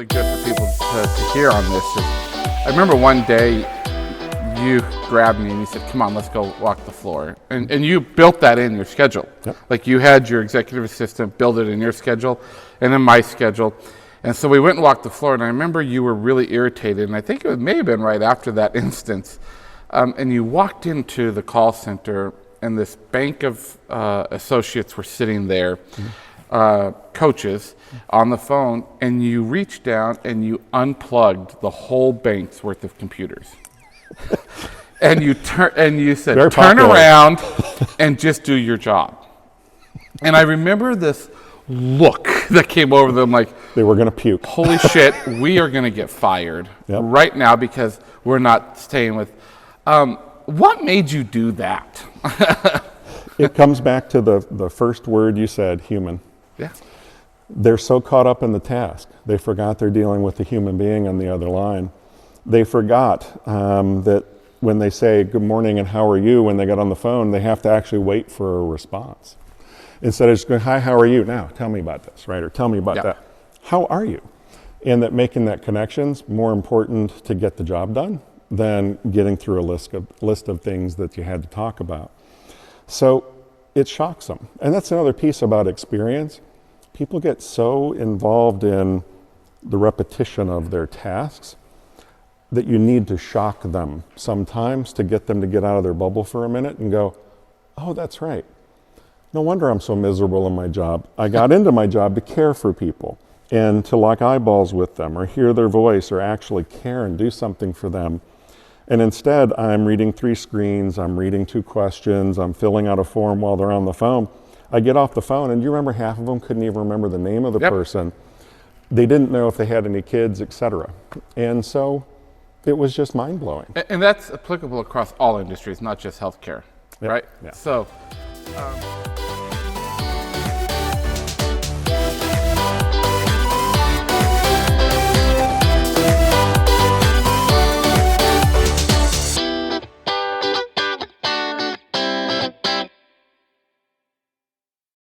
really good for people to hear on this is, I remember one day you grabbed me and you said, come on, let's go walk the floor. And you built that in your schedule. Yep. Like you had your executive assistant build it in your schedule and in my schedule. And so we went and walked the floor, and I remember you were really irritated, and I think it may have been right after that instance. And you walked into the call center, and this bank of associates were sitting there, coaches, on the phone, and you reached down and you unplugged the whole bank's worth of computers. And you said, Very turn popular. around and just do your job. And I remember this look that came over them like, They were going to puke. holy shit, we are going to get fired right now because we're not staying with. What made you do that? It comes back to the first word you said, human. Yeah. They're so caught up in the task. They forgot they're dealing with a human being on the other line. They forgot that when they say good morning and how are you when they get on the phone, they have to actually wait for a response. Instead of just going, hi, how are you? Now, tell me about this, right? Or tell me about that. How are you? And that making that connection's more important to get the job done than getting through a list of things that you had to talk about. So it shocks them. And that's another piece about experience. People get so involved in the repetition of their tasks that you need to shock them sometimes to get them to get out of their bubble for a minute and go, oh, that's right. No wonder I'm so miserable in my job. I got into my job to care for people and to lock eyeballs with them or hear their voice or actually care and do something for them. And instead, I'm reading 3 screens, I'm reading 2 questions, I'm filling out a form while they're on the phone. I get off the phone, and you remember half of them couldn't even remember the name of the person. They didn't know if they had any kids, etc. And so it was just mind-blowing. And that's applicable across all industries, not just healthcare, right? Yeah. So.